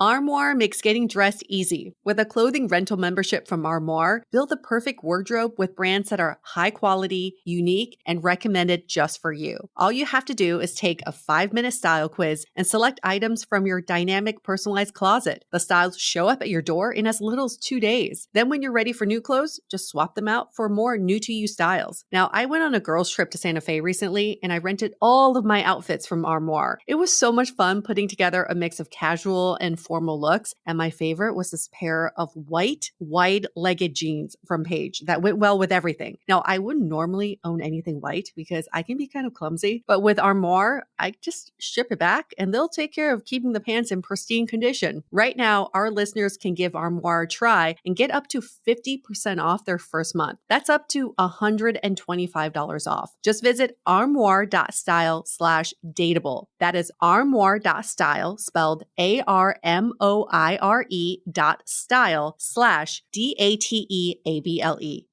Armoire makes getting dressed easy. With a clothing rental membership from Armoire, build the perfect wardrobe with brands that are high quality, unique, and recommended just for you. All you have to do is take a 5-minute style quiz and select items from your dynamic personalized closet. The styles show up at your door in as little as 2 days. Then when you're ready for new clothes, just swap them out for more new-to-you styles. Now, I went on a girls' trip to Santa Fe recently, and I rented all of my outfits from Armoire. It was so much fun putting together a mix of casual and formal looks, and my favorite was this pair of white, wide-legged jeans from Paige that went well with everything. Now, I wouldn't normally own anything white because I can be kind of clumsy, but with Armoire, I just ship it back and they'll take care of keeping the pants in pristine condition. Right now, our listeners can give Armoire a try and get up to 50% off their first month. That's up to $125 off. Just visit armoire.style/dateable. That is armoire.style, spelled ARMOIRE.style/DATEABLE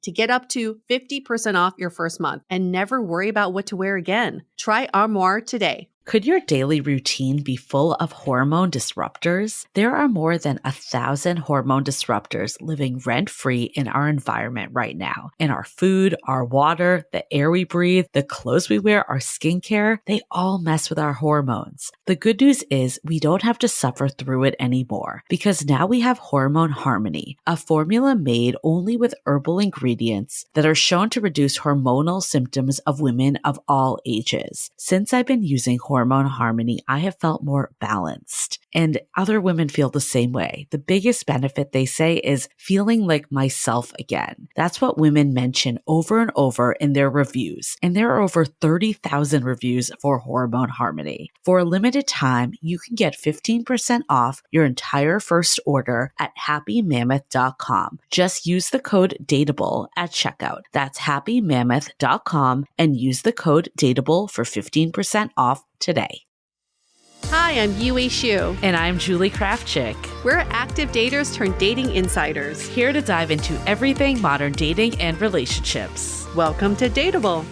to get up to 50% off your first month and never worry about what to wear again. Try Armoire today. Could your daily routine be full of hormone disruptors? There are more than 1,000 hormone disruptors living rent-free in our environment right now. In our food, our water, the air we breathe, the clothes we wear, our skincare, they all mess with our hormones. The good news is we don't have to suffer through it anymore because now we have Hormone Harmony, a formula made only with herbal ingredients that are shown to reduce hormonal symptoms of women of all ages. Since I've been using Hormone Harmony, I have felt more balanced, and other women feel the same way. The biggest benefit, they say, is feeling like myself again. That's what women mention over and over in their reviews, and there are over 30,000 reviews for Hormone Harmony. For a limited time, you can get 15% off your entire first order at happymammoth.com. Just use the code DATEABLE at checkout. That's happymammoth.com and use the code DATEABLE for 15% off today. Hi, I'm Yue Xu. And I'm Julie Kraftchick. We're active daters turned dating insiders. Here to dive into everything modern dating and relationships. Welcome to Dateable.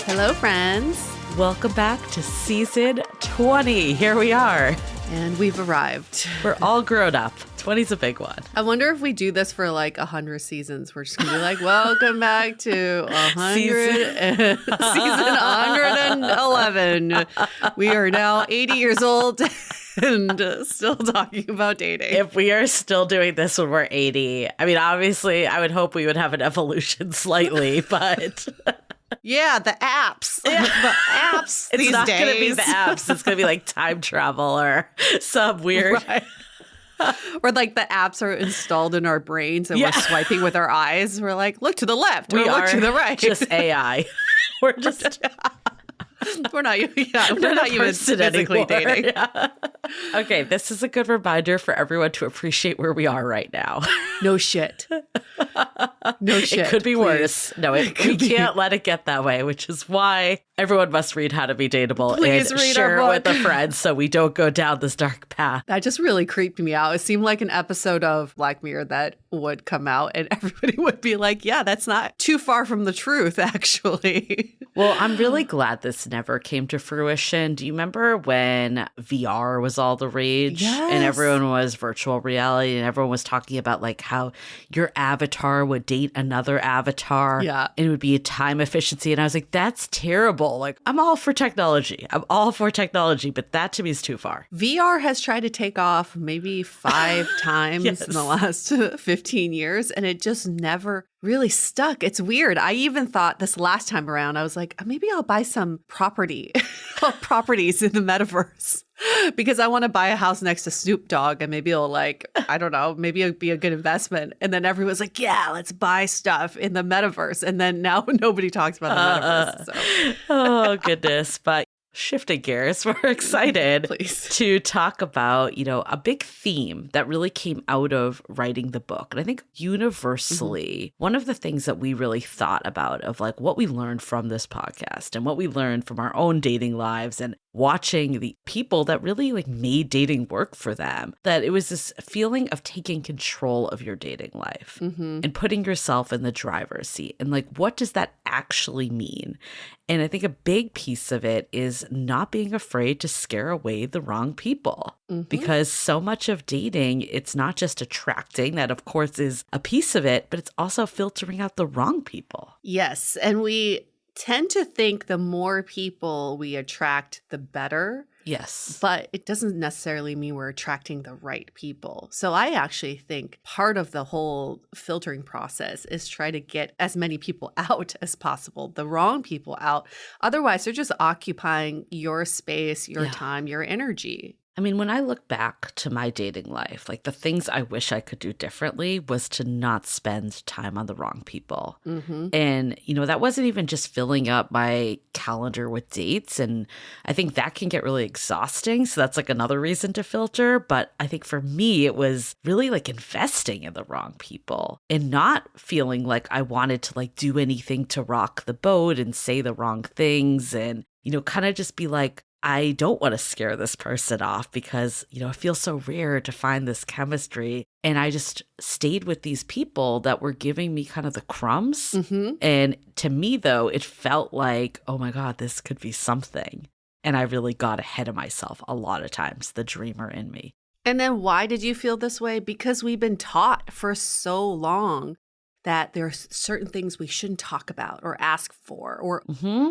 Hello, friends. Welcome back to season 20. Here we are. And we've arrived. We're all grown up. 20's a big one. I wonder if we do this for like 100 seasons. We're just going to be like, welcome back to 100, season 111. We are now 80 years old and still talking about dating. If we are still doing this when we're 80, I mean, obviously, I would hope we would have an evolution slightly, but... Yeah, the apps. Yeah. The apps. It's not going to be the apps. It's going to be like time travel or some weird... Right. Or like the apps are installed in our brains and we're swiping with our eyes. We're like, look to the left or look to the right. Just AI. We're just... We're not even physically dating. Yeah. Okay, this is a good reminder for everyone to appreciate where we are right now. No shit. No shit. It could be worse. No, we can't let it get that way, which is why everyone must read How to Be Dateable and share it with a friend so we don't go down this dark path. That just really creeped me out. It seemed like an episode of Black Mirror that would come out and everybody would be like, yeah, that's not too far from the truth, actually. Well, I'm really glad this never came to fruition. Do you remember when VR was all the rage? Yes. And everyone was virtual reality and everyone was talking about like how your avatar would date another avatar. Yeah. And it would be a time efficiency. And I was like, that's terrible. Like, I'm all for technology. But that to me is too far. VR has tried to take off maybe 5 times in the last 15 years, and it just never really stuck. It's weird. I even thought this last time around, I was like, maybe I'll buy some properties in the metaverse because I want to buy a house next to Snoop Dogg and maybe it'll like, I don't know, maybe it'll be a good investment. And then everyone's like, yeah, let's buy stuff in the metaverse. And then now nobody talks about the metaverse. So. Oh, goodness. But shifting gears, we're excited to talk about, a big theme that really came out of writing the book. And I think universally, one of the things that we really thought about of like what we learned from this podcast and what we learned from our own dating lives and watching the people that really like made dating work for them, that it was this feeling of taking control of your dating life and putting yourself in the driver's seat. And like, what does that actually mean? And I think a big piece of it is not being afraid to scare away the wrong people. Because so much of dating, it's not just attracting, that of course is a piece of it, but it's also filtering out the wrong people. Yes. And we tend to think the more people we attract, the better. Yes. But it doesn't necessarily mean we're attracting the right people. So I actually think part of the whole filtering process is try to get as many people out as possible, the wrong people out. Otherwise, they're just occupying your space, your time, your energy. I mean, when I look back to my dating life, like the things I wish I could do differently was to not spend time on the wrong people. And, you know, that wasn't even just filling up my calendar with dates. And I think that can get really exhausting. So that's like another reason to filter. But I think for me, it was really like investing in the wrong people and not feeling like I wanted to like do anything to rock the boat and say the wrong things and, you know, kind of just be like, I don't want to scare this person off because, you know, it feels so rare to find this chemistry. And I just stayed with these people that were giving me kind of the crumbs. And to me, though, it felt like, oh my God, this could be something. And I really got ahead of myself a lot of times, the dreamer in me. And then why did you feel this way? Because we've been taught for so long that there's certain things we shouldn't talk about or ask for or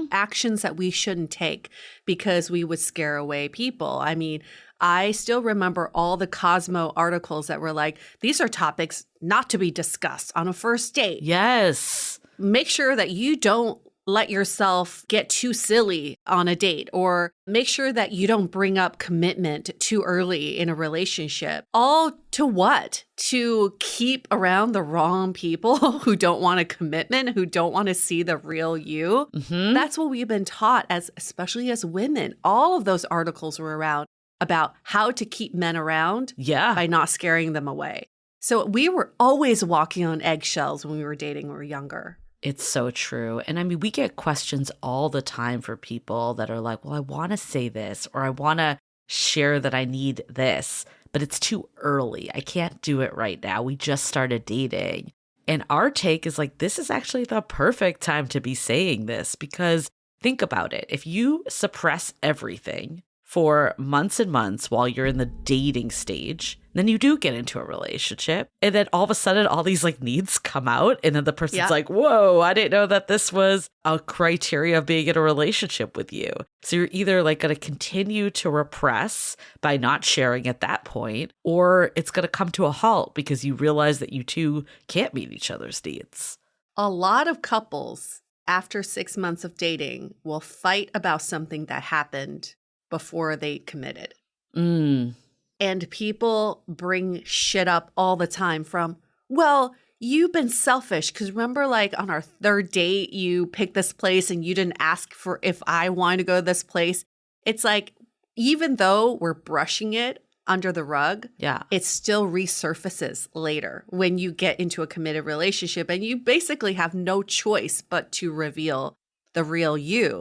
actions that we shouldn't take because we would scare away people. I mean, I still remember all the Cosmo articles that were like, these are topics not to be discussed on a first date. Yes. Make sure that you don't let yourself get too silly on a date, or make sure that you don't bring up commitment too early in a relationship. All to what? To keep around the wrong people who don't want a commitment, who don't want to see the real you. That's what we've been taught, especially as women. All of those articles were around about how to keep men around by not scaring them away. So we were always walking on eggshells when we were dating when we were younger. It's so true. And I mean, we get questions all the time for people that are like, well, I want to say this, or I want to share that I need this, but it's too early. I can't do it right now. We just started dating. And our take is like, this is actually the perfect time to be saying this, because think about it. If you suppress everything for months and months while you're in the dating stage, then you do get into a relationship. And then all of a sudden, all these like needs come out. And then the person's like, whoa, I didn't know that this was a criteria of being in a relationship with you. So you're either like going to continue to repress by not sharing at that point, or it's going to come to a halt because you realize that you two can't meet each other's needs. A lot of couples, after 6 months of dating, will fight about something that happened before they committed. And people bring shit up all the time from, well, you've been selfish. Because remember, like on our third date, you picked this place and you didn't ask for if I want to go to this place. It's like, even though we're brushing it under the rug, it still resurfaces later when you get into a committed relationship and you basically have no choice but to reveal the real you.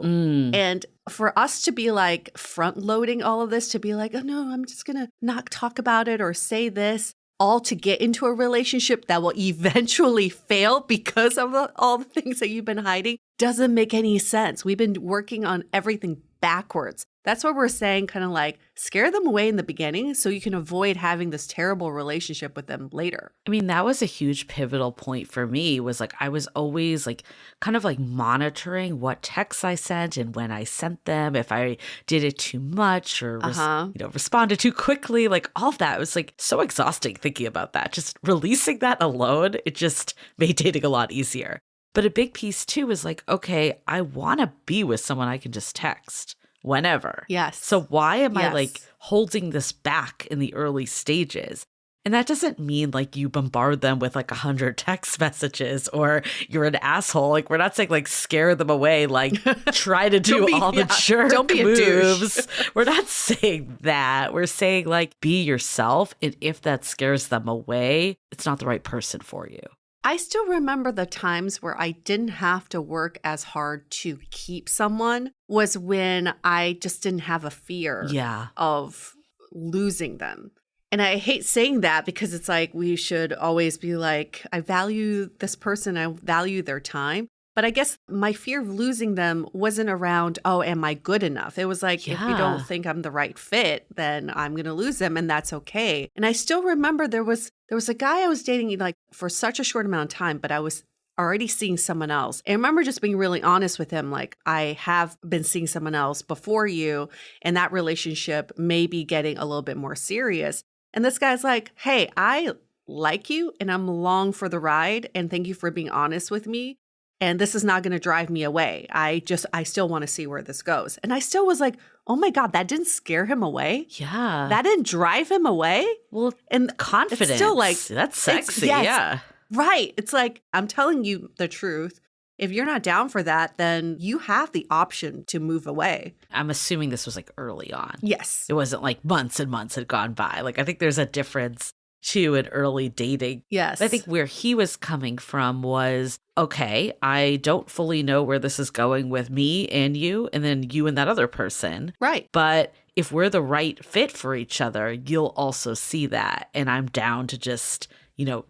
And for us to be like front loading all of this, to be like, oh no, I'm just going to not talk about it or say this, all to get into a relationship that will eventually fail because of all the things that you've been hiding, doesn't make any sense. We've been working on everything backwards. That's what we're saying, kind of like scare them away in the beginning so you can avoid having this terrible relationship with them later. I mean, that was a huge pivotal point for me, was like I was always like kind of like monitoring what texts I sent and when I sent them, if I did it too much or responded too quickly, like all of that. It was like so exhausting thinking about that. Just releasing that alone, it just made dating a lot easier. But a big piece too is like, okay, I want to be with someone I can just text whenever. Yes. So why am I like holding this back in the early stages? And that doesn't mean like you bombard them with like 100 text messages or you're an asshole. Like we're not saying like scare them away, like try to do all the jerk don't be moves. A douche. We're not saying that. We're saying like be yourself. And if that scares them away, it's not the right person for you. I still remember the times where I didn't have to work as hard to keep someone was when I just didn't have a fear of losing them. And I hate saying that because it's like we should always be like, I value this person, I value their time. But I guess my fear of losing them wasn't around, oh, am I good enough? It was like, if you don't think I'm the right fit, then I'm going to lose them, and that's okay. And I still remember there was a guy I was dating like for such a short amount of time, but I was already seeing someone else. And I remember just being really honest with him, like, I have been seeing someone else before you, and that relationship may be getting a little bit more serious. And this guy's like, hey, I like you, and I'm along for the ride, and thank you for being honest with me. And this is not going to drive me away. I still want to see where this goes. And I still was like, oh my God, that didn't scare him away. Yeah. That didn't drive him away. Well, and confidence. It's still like, that's sexy. Yeah. Right. It's like, I'm telling you the truth. If you're not down for that, then you have the option to move away. I'm assuming this was like early on. Yes. It wasn't like months and months had gone by. Like, I think there's a difference too in early dating. Yes. I think where he was coming from was, okay, I don't fully know where this is going with me and you, and then you and that other person. Right. But if we're the right fit for each other, you'll also see that. And I'm down to just,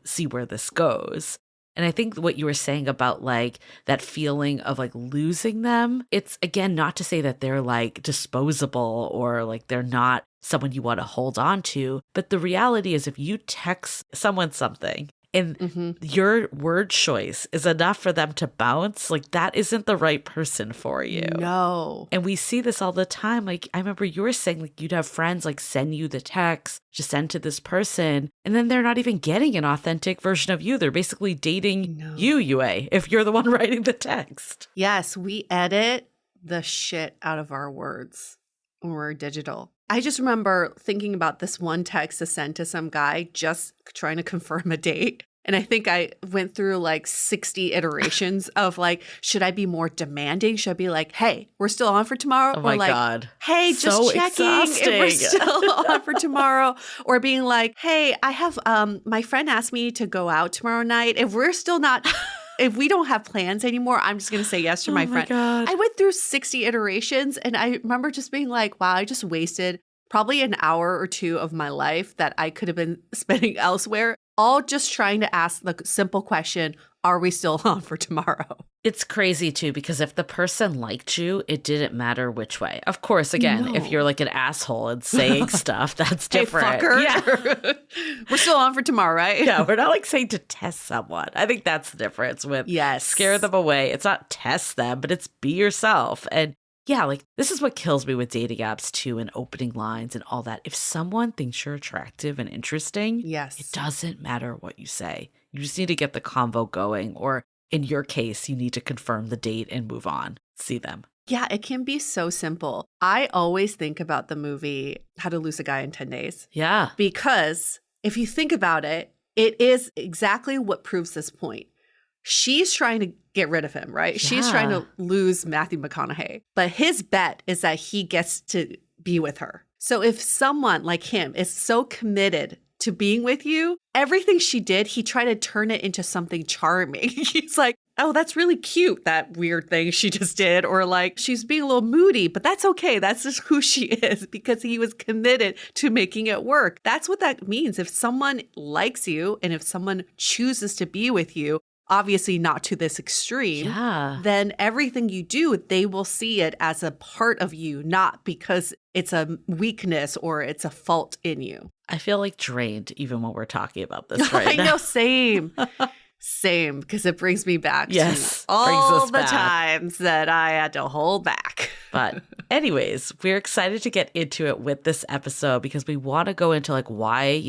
see where this goes. And I think what you were saying about like that feeling of like losing them, it's again, not to say that they're like disposable or like they're not someone you want to hold on to. But the reality is if you text someone something and your word choice is enough for them to bounce, like that isn't the right person for you. No. And we see this all the time. Like I remember you were saying like you'd have friends like send you the text, just send to this person. And then they're not even getting an authentic version of you. They're basically dating you, Yue, if you're the one writing the text. Yes, we edit the shit out of our words when we're digital. I just remember thinking about this one text to send to some guy just trying to confirm a date. And I think I went through like 60 iterations of like, should I be more demanding? Should I be like, hey, we're still on for tomorrow? Oh my or like, God. Hey, just so checking if we're still on for tomorrow. Or being like, hey, I have my friend asked me to go out tomorrow night. If we're still not... If we don't have plans anymore, I'm just going to say yes to my friend. God. I went through 60 iterations and I remember just being like, wow, I just wasted probably an hour or two of my life that I could have been spending elsewhere, all just trying to ask the simple question, are we still on for tomorrow? It's crazy too, because if the person liked you, it didn't matter which way. Of course, again, if you're like an asshole and saying stuff, that's different. Hey, fucker. Yeah. We're still on for tomorrow, right? Yeah, we're not like saying to test someone. I think that's the difference with scare them away. It's not test them, but it's be yourself. And yeah, like this is what kills me with dating apps too and opening lines and all that. If someone thinks you're attractive and interesting, it doesn't matter what you say. You just need to get the convo going, or in your case, you need to confirm the date and move on. See them. Yeah, it can be so simple. I always think about the movie How to Lose a Guy in 10 Days. Yeah. Because if you think about it, it is exactly what proves this point. She's trying to get rid of him, right? Yeah. She's trying to lose Matthew McConaughey. But his bet is that he gets to be with her. So if someone like him is so committed to being with you, everything she did, he tried to turn it into something charming. He's like, oh, that's really cute, that weird thing she just did. Or like, she's being a little moody, but that's okay. That's just who she is, because he was committed to making it work. That's what that means. If someone likes you and if someone chooses to be with you, obviously not to this extreme, then everything you do, they will see it as a part of you, not because it's a weakness or it's a fault in you. I feel like drained even when we're talking about this right now. I know, same. Same, because it brings me back to all the times that I had to hold back. But anyways, we're excited to get into it with this episode because we want to go into like why,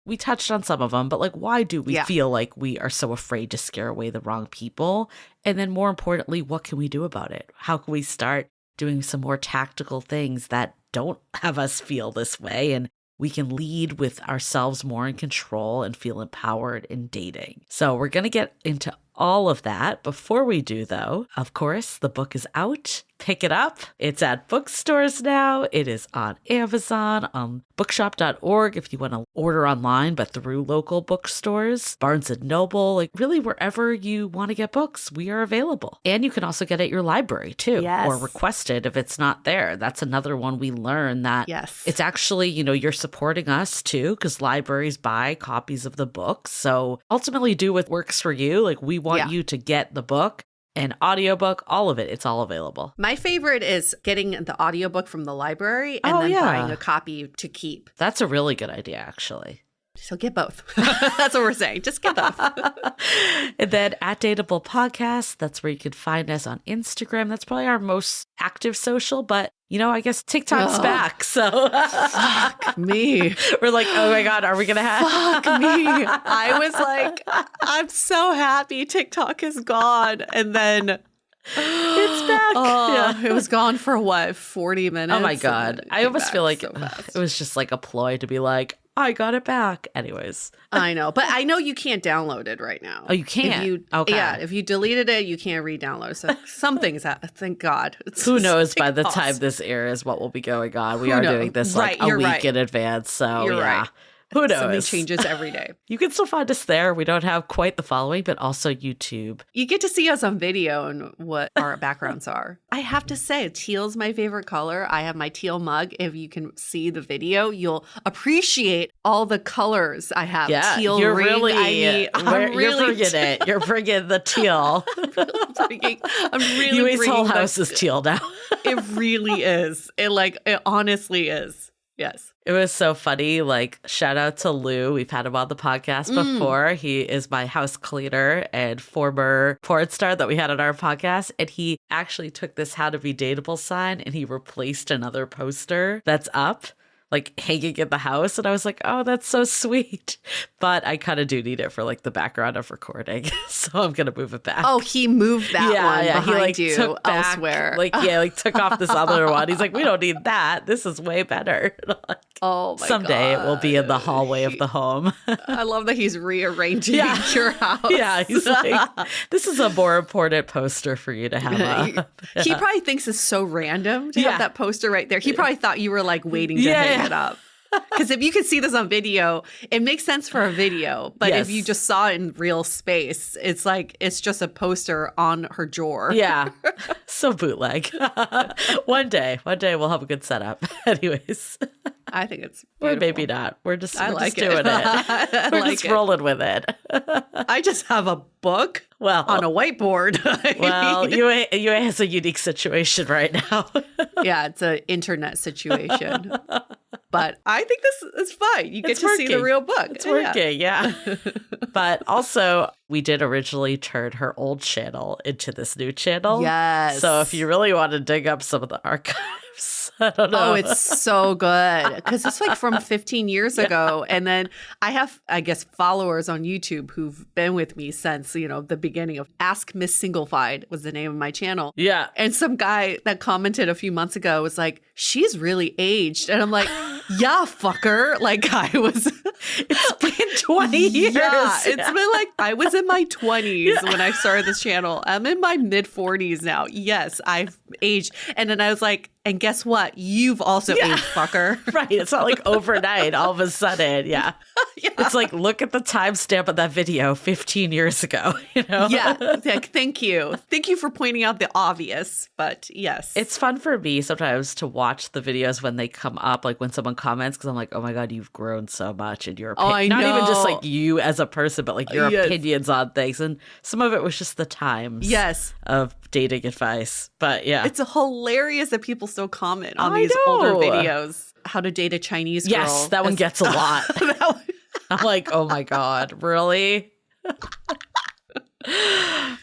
we touched on some of them, but like, why do we feel like we are so afraid to scare away the wrong people? And then more importantly, what can we do about it? How can we start doing some more tactical things that don't have us feel this way? And we can lead with ourselves more in control and feel empowered in dating. So we're going to get into all of that. Before we do, though, of course, the book is out. pick it up. It's at bookstores now. It is on Amazon, on bookshop.org if you want to order online, but through local bookstores, Barnes & Noble, like really wherever you want to get books, we are available. And you can also get it at your library too, or request it if it's not there. That's another one we learned that it's actually, you're supporting us too, because libraries buy copies of the books. So ultimately do what works for you. Like we want you to get the book. An audiobook, all of it. It's all available. My favorite is getting the audiobook from the library and then buying a copy to keep. That's a really good idea, actually. So get both. That's what we're saying. Just get both. And then at Dateable Podcast, that's where you can find us on Instagram. That's probably our most active social, but I guess TikTok's back. So fuck me. We're like, oh my God, are we going to have? Fuck me. I was like, I'm so happy TikTok is gone. And then it's back. It was gone for 40 minutes? Oh my God. I almost feel like it was just like a ploy to be like, I got it back. Anyways. I know. But I know you can't download it right now. Oh, you can't? Okay. Yeah. If you deleted it, you can't re-download. So something's thank God. Who knows by the time this airs what will be going on. We are doing this like a week in advance. So you're right. Who knows? Something changes every day. You can still find us there. We don't have quite the following, but also YouTube. You get to see us on video and what our backgrounds are. I have to say, teal's my favorite color. I have my teal mug. If you can see the video, you'll appreciate all the colors I have. Yeah, teal you're ring. You're bringing it. You're bringing the teal. I'm really Yui's whole house is teal now. It really is. It honestly is. Yes. It was so funny. Like, shout out to Lou. We've had him on the podcast before. He is my house cleaner and former porn star that we had on our podcast. And he actually took this How to Be Dateable sign and he replaced another poster that's up, like hanging in the house. And I was like, oh, that's so sweet. But I kind of do need it for like the background of recording. So I'm going to move it back. Oh, he moved that one behind he you took back, elsewhere. Took off this other one. He's like, we don't need that. This is way better. Like, oh my someday God. It will be in the hallway of the home. I love that he's rearranging your house. Yeah, he's like, this is a more important poster for you to have up. He probably thinks it's so random to have that poster right there. He probably thought you were like waiting to hang it up. Because if you could see this on video, it makes sense for a video. But if you just saw it in real space, it's like it's just a poster on her drawer. Yeah. So bootleg. One day we'll have a good setup. Anyways. I think it's beautiful. Or maybe not. We're just doing it. We're just rolling with it. I just have a book on a whiteboard. Well, UA has a unique situation right now. Yeah, it's an internet situation. But I think this is fine. You get to see the real book. It's working, yeah. But also, we did originally turn her old channel into this new channel. Yes. So if you really want to dig up some of the archives, I don't know. Oh, it's so good. Because it's like from 15 years ago. And then I have, I guess, followers on YouTube who've been with me since, the beginning of Ask Miss Singlefied was the name of my channel. Yeah. And some guy that commented a few months ago was like, she's really aged. And I'm like, yeah, fucker. Like it's been 20 years. Yeah, it's been like, I was in my 20s when I started this channel. I'm in my mid 40s now. Yes, I've aged. And then I was like, and guess what? You've also aged, fucker. Right. It's not like overnight, all of a sudden. Yeah. It's like, look at the timestamp of that video 15 years ago, Yeah. Like, thank you. Thank you for pointing out the obvious. But yes. It's fun for me sometimes to watch the videos when they come up, like when someone comments, because I'm like, oh my God, you've grown so much in your opinion. Not even just like you as a person, but like your opinions on things. And some of it was just the times of dating advice. But yeah. It's hilarious that people still comment on these older videos. How to date a Chinese girl. Yes, that one gets a lot. I'm like, oh my God, really?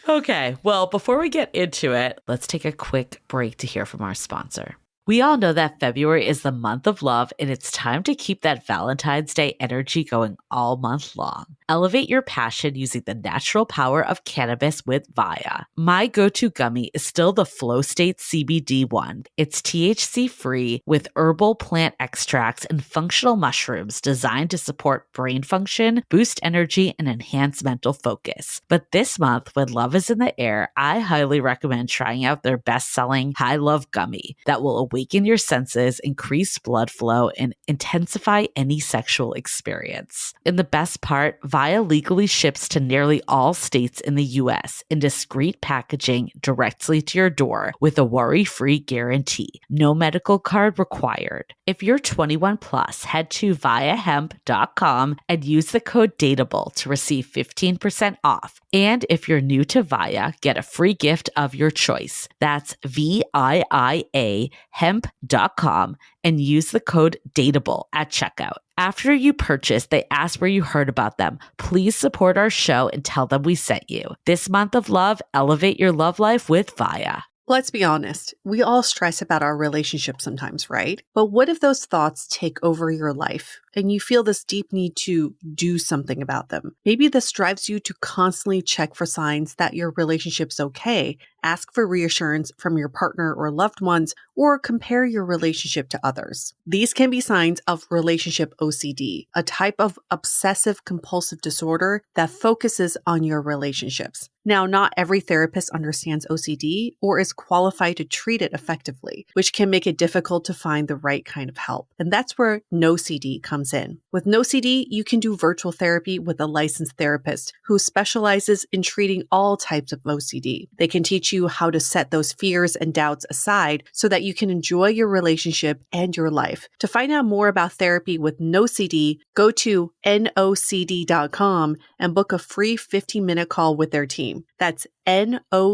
Okay, well, before we get into it, let's take a quick break to hear from our sponsor. We all know that February is the month of love, and it's time to keep that Valentine's Day energy going all month long. Elevate your passion using the natural power of cannabis with Via. My go-to gummy is still the Flow State CBD one. It's THC-free with herbal plant extracts and functional mushrooms designed to support brain function, boost energy, and enhance mental focus. But this month, when love is in the air, I highly recommend trying out their best-selling High Love Gummy that will awaken your senses, increase blood flow, and intensify any sexual experience. And the best part, Via legally ships to nearly all states in the US in discreet packaging directly to your door with a worry-free guarantee. No medical card required. If you're 21 plus, head to viahemp.com and use the code DATEABLE to receive 15% off. And if you're new to Via, get a free gift of your choice. That's VIIA hemp.com and use the code DATEABLE at checkout. After you purchase, they ask where you heard about them. Please support our show and tell them we sent you. This month of love, elevate your love life with Via. Let's be honest, we all stress about our relationship sometimes, right? But what if those thoughts take over your life and you feel this deep need to do something about them? Maybe this drives you to constantly check for signs that your relationship's okay, ask for reassurance from your partner or loved ones, or compare your relationship to others. These can be signs of relationship OCD, a type of obsessive compulsive disorder that focuses on your relationships. Now, not every therapist understands OCD or is qualified to treat it effectively, which can make it difficult to find the right kind of help. And that's where NoCD comes in. With NoCD, you can do virtual therapy with a licensed therapist who specializes in treating all types of OCD. They can teach you how to set those fears and doubts aside so that you can enjoy your relationship and your life. To find out more about therapy with NoCD, go to nocd.com and book a free 15-minute call with their team. That's nocd.com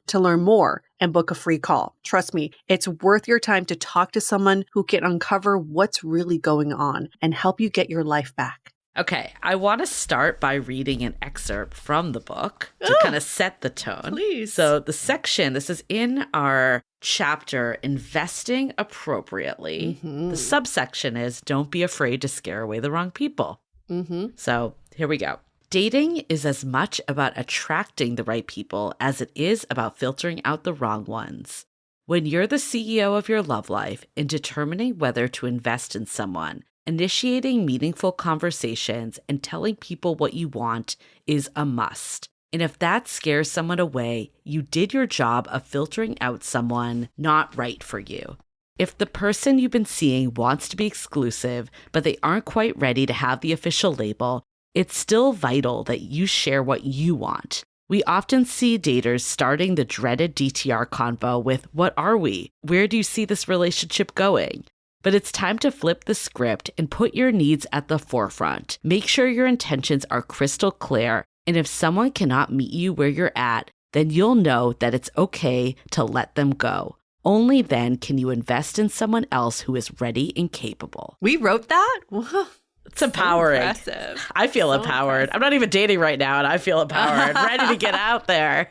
to learn more and book a free call. Trust me, it's worth your time to talk to someone who can uncover what's really going on and help you get your life back. Okay, I want to start by reading an excerpt from the book to kind of set the tone. Please. So the section, this is in our chapter, Investing Appropriately. Mm-hmm. The subsection is, Don't be afraid to scare away the wrong people. Mm-hmm. So here we go. Dating is as much about attracting the right people as it is about filtering out the wrong ones. When you're the CEO of your love life in determining whether to invest in someone, initiating meaningful conversations and telling people what you want is a must. And if that scares someone away, you did your job of filtering out someone not right for you. If the person you've been seeing wants to be exclusive, but they aren't quite ready to have the official label, it's still vital that you share what you want. We often see daters starting the dreaded DTR convo with, "What are we? Where do you see this relationship going?" But it's time to flip the script and put your needs at the forefront. Make sure your intentions are crystal clear, and if someone cannot meet you where you're at, then you'll know that it's okay to let them go. Only then can you invest in someone else who is ready and capable. We wrote that? Whoa. It's empowering. So impressive. I feel So empowered. impressive. I'm not even dating right now, and I feel empowered, ready to get out there.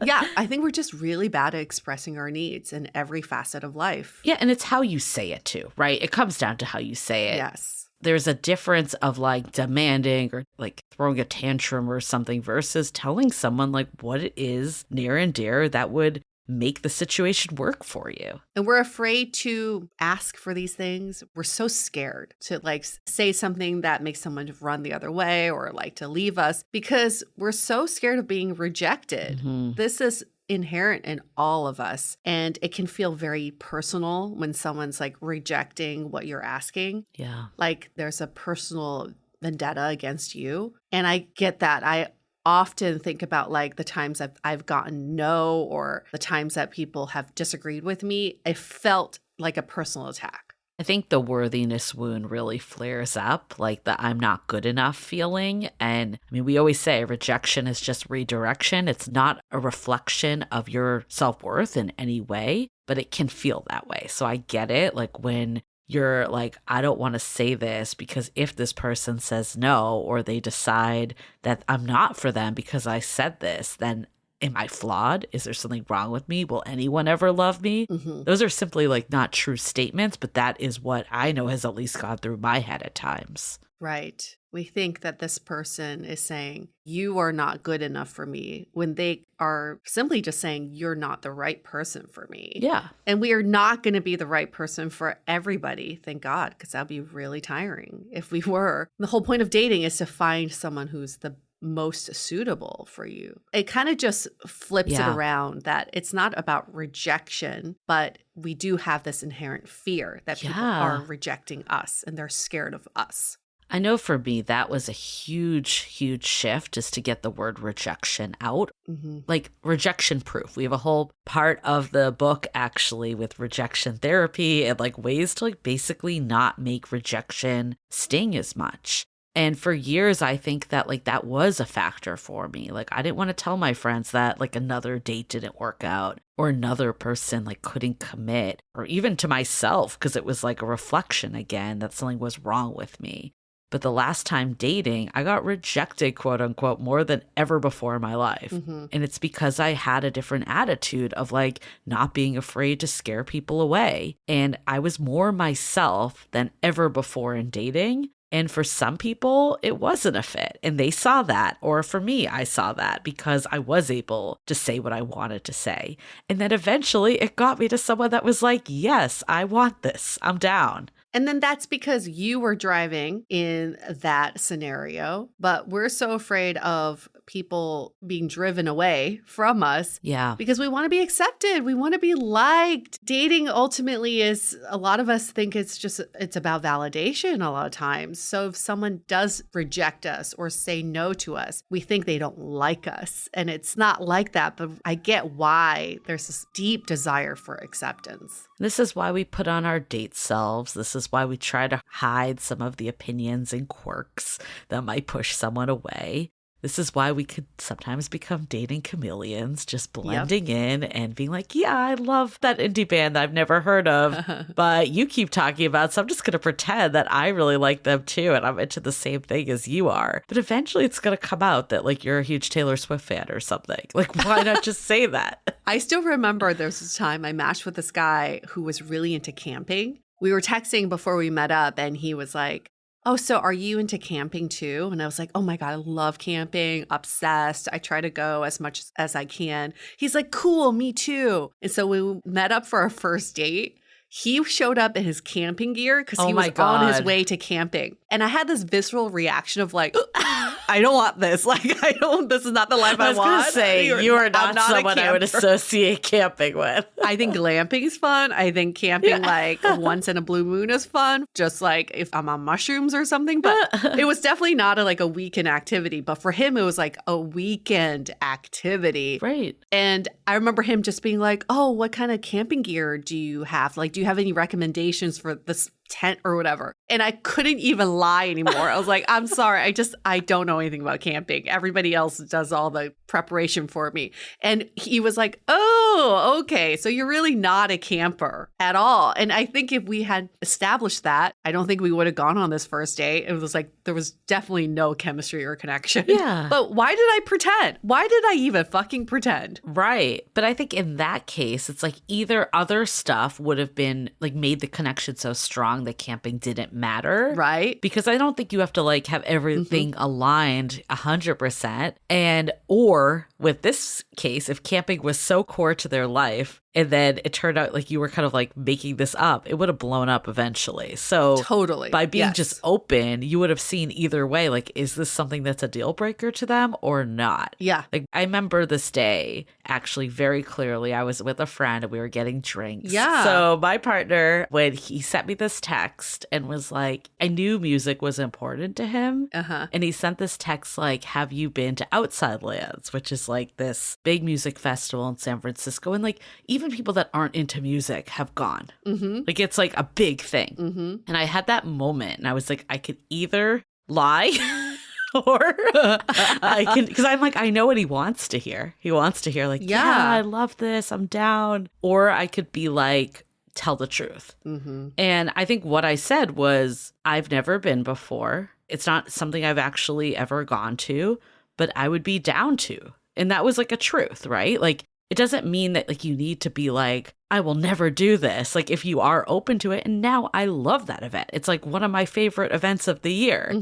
Yeah, I think we're just really bad at expressing our needs in every facet of life. Yeah, and it's how you say it too, right? It comes down to how you say it. Yes. There's a difference of like demanding or like throwing a tantrum or something versus telling someone like what it is near and dear that would make the situation work for you. And we're afraid to ask for these things. We're so scared to like say something that makes someone run the other way or like to leave us because we're so scared of being rejected. Mm-hmm. This is inherent in all of us. And it can feel very personal when someone's like rejecting what you're asking. Yeah. Like there's a personal vendetta against you. And I get that. I often think about like the times I've gotten no or the times that people have disagreed with me. It felt like a personal attack. I think the worthiness wound really flares up, like the I'm not good enough feeling. And I mean, we always say rejection is just redirection. It's not a reflection of your self-worth in any way, but it can feel that way. So I get it. Like when you're like, I don't want to say this because if this person says no, or they decide that I'm not for them because I said this, then am I flawed? Is there something wrong with me? Will anyone ever love me? Mm-hmm. Those are simply like not true statements, but that is what I know has at least gone through my head at times. Right. We think that this person is saying, you are not good enough for me, when they are simply just saying, you're not the right person for me. Yeah. And we are not going to be the right person for everybody, thank God, because that would be really tiring if we were. The whole point of dating is to find someone who's the most suitable for you. It kind of just flips it around that it's not about rejection, but we do have this inherent fear that people are rejecting us and they're scared of us. I know for me, that was a huge, huge shift just to get the word rejection out. Mm-hmm. Like rejection proof. We have a whole part of the book actually with rejection therapy and like ways to like basically not make rejection sting as much. And for years, I think that like that was a factor for me. Like I didn't want to tell my friends that like another date didn't work out or another person like couldn't commit, or even to myself, because it was like a reflection again that something was wrong with me. But the last time dating, I got rejected, quote unquote, more than ever before in my life. Mm-hmm. And it's because I had a different attitude of like not being afraid to scare people away. And I was more myself than ever before in dating. And for some people, it wasn't a fit. And they saw that. Or for me, I saw that because I was able to say what I wanted to say. And then eventually it got me to someone that was like, yes, I want this. I'm down. And then that's because you were driving in that scenario, but we're so afraid of people being driven away from us. Yeah. Because we want to be accepted. We want to be liked. Dating ultimately is, a lot of us think it's about validation a lot of times. So if someone does reject us or say no to us, we think they don't like us. And it's not like that, but I get why there's this deep desire for acceptance. This is why we put on our date selves. This is why we try to hide some of the opinions and quirks that might push someone away. This is why we could sometimes become dating chameleons, just blending in and being like, yeah, I love that indie band that I've never heard of, but you keep talking about, so I'm just going to pretend that I really like them too, and I'm into the same thing as you are. But eventually it's going to come out that like you're a huge Taylor Swift fan or something. Like, why not just say that? I still remember there was this time I matched with this guy who was really into camping. We were texting before we met up, and he was like, oh, so are you into camping too? And I was like, oh my God, I love camping, obsessed. I try to go as much as I can. He's like, cool, me too. And so we met up for our first date. He showed up in his camping gear because he was on his way to camping. And I had this visceral reaction of like, I don't want this. Like, this is not the life I want. I was going to say, you are not someone I would associate camping with. I think glamping is fun. I think camping like once in a blue moon is fun. Just like if I'm on mushrooms or something. But it was definitely not a weekend activity. But for him, it was like a weekend activity. Right. And I remember him just being like, oh, what kind of camping gear do you have? Like, do you have any recommendations for this tent or whatever? And I couldn't even lie anymore. I was like, I'm sorry. I don't know anything about camping. Everybody else does all the preparation for me. And he was like, oh, okay. So you're really not a camper at all. And I think if we had established that, I don't think we would have gone on this first date. It was like, there was definitely no chemistry or connection. Yeah. But why did I pretend? Why did I even fucking pretend? Right. But I think in that case, it's like either other stuff would have been like made the connection so strong that camping didn't matter. Right. Because I don't think you have to like have everything aligned 100%. And or with this case, if camping was so core to their life and then it turned out like you were kind of like making this up, it would have blown up eventually. So totally, by being just open, you would have seen either way, like, is this something that's a deal breaker to them or not? Yeah. Like I remember this day actually very clearly. I was with a friend and we were getting drinks. Yeah. So my partner, when he sent me this text and was like, I knew music was important to him. And he sent this text like, have you been to Outside Lands, which is like this big music festival in San Francisco? And like even people that aren't into music have gone. Like it's like a big thing. And I had that moment and I was like, I could either lie or I can, because I'm like, I know what he wants to hear. He wants to hear like, yeah, I love this, I'm down. Or I could be like, tell the truth. And I think what I said was, I've never been before. It's not something I've actually ever gone to, but I would be down to. And that was like a truth, right? Like, it doesn't mean that like you need to be like, I will never do this. Like if you are open to it. And now I love that event. It's like one of my favorite events of the year.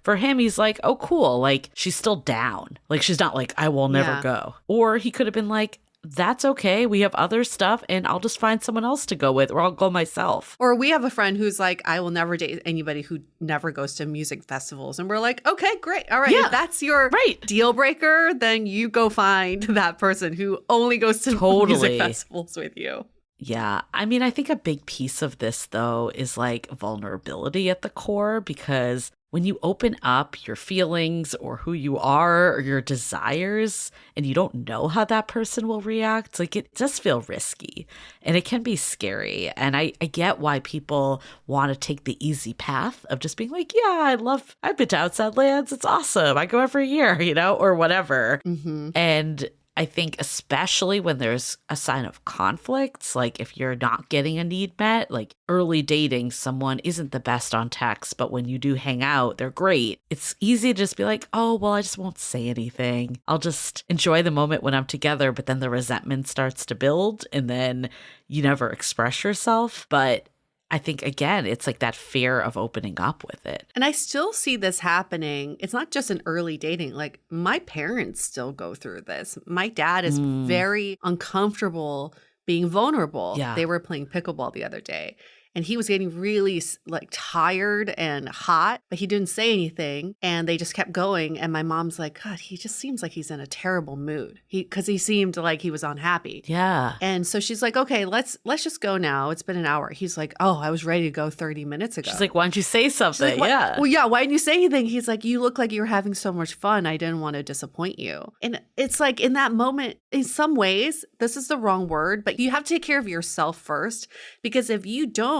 For him, he's like, oh, cool. Like she's still down. Like she's not like, I will never go. Or he could have been like, that's okay. We have other stuff and I'll just find someone else to go with or I'll go myself. Or we have a friend who's like, I will never date anybody who never goes to music festivals. And we're like, okay, great. All right. If that's your deal breaker, then you go find that person who only goes to music festivals with you. Yeah. I mean, I think a big piece of this, though, is like vulnerability at the core, because when you open up your feelings or who you are or your desires and you don't know how that person will react, like it does feel risky and it can be scary. And I get why people want to take the easy path of just being like, yeah, I've been to Outside Lands. It's awesome. I go every year, or whatever. And I think especially when there's a sign of conflicts, like if you're not getting a need met, like early dating, someone isn't the best on text, but when you do hang out, they're great. It's easy to just be like, oh, well, I just won't say anything. I'll just enjoy the moment when I'm together. But then the resentment starts to build and then you never express yourself. But I think, again, it's like that fear of opening up with it. And I still see this happening. It's not just in early dating. Like my parents still go through this. My dad is very uncomfortable being vulnerable. Yeah. They were playing pickleball the other day. And he was getting really like tired and hot, but he didn't say anything. And they just kept going. And my mom's like, God, he just seems like he's in a terrible mood. Because he seemed like he was unhappy. Yeah. And so she's like, okay, let's just go now. It's been an hour. He's like, oh, I was ready to go 30 minutes ago. She's like, why don't you say something? Like, yeah. Well, yeah. Why didn't you say anything? He's like, you look like you were having so much fun. I didn't want to disappoint you. And it's like in that moment, in some ways, this is the wrong word, but you have to take care of yourself first. Because if you don't,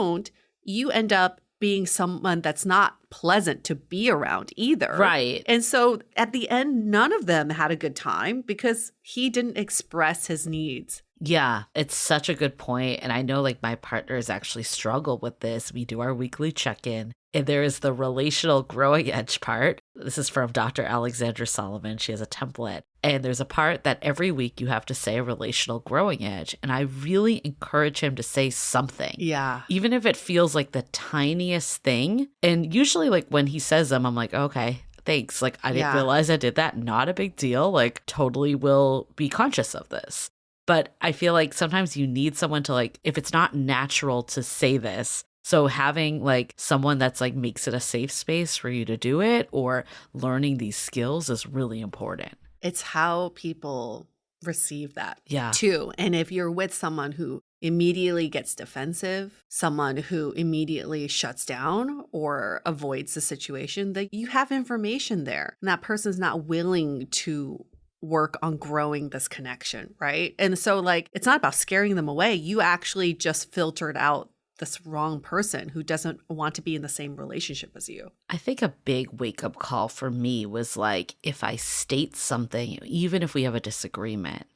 you end up being someone that's not pleasant to be around either. Right. And so at the end, none of them had a good time because he didn't express his needs. Yeah, it's such a good point. And I know like my partners actually struggle with this. We do our weekly check-in. And there is the relational growing edge part. This is from Dr. Alexandra Solomon. She has a template. And there's a part that every week you have to say a relational growing edge. And I really encourage him to say something. Yeah. Even if it feels like the tiniest thing. And usually like when he says them, I'm like, okay, thanks. Like I didn't realize I did that. Not a big deal. Like totally will be conscious of this. But I feel like sometimes you need someone to like, if it's not natural to say this, so having like someone that's like makes it a safe space for you to do it or learning these skills is really important. It's how people receive that Yeah. too. And if you're with someone who immediately gets defensive, someone who immediately shuts down or avoids the situation, that you have information there. And that person's not willing to work on growing this connection, right? And so like, it's not about scaring them away. You actually just filtered out this wrong person who doesn't want to be in the same relationship as you. I think a big wake-up call for me was like, if I state something, even if we have a disagreement,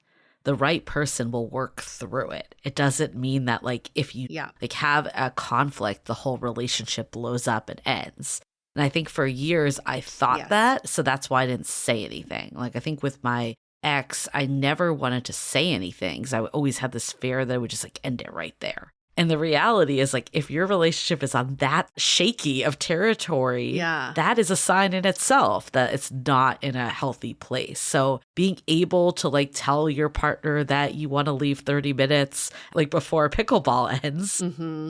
the right person will work through it. It doesn't mean that like if you like have a conflict, the whole relationship blows up and ends. And I think for years I thought that, so that's why I didn't say anything. Like I think with my ex, I never wanted to say anything because I always had this fear that I would just like end it right there. And the reality is like, if your relationship is on that shaky of territory, that is a sign in itself that it's not in a healthy place. So being able to like tell your partner that you want to leave 30 minutes like before pickleball ends,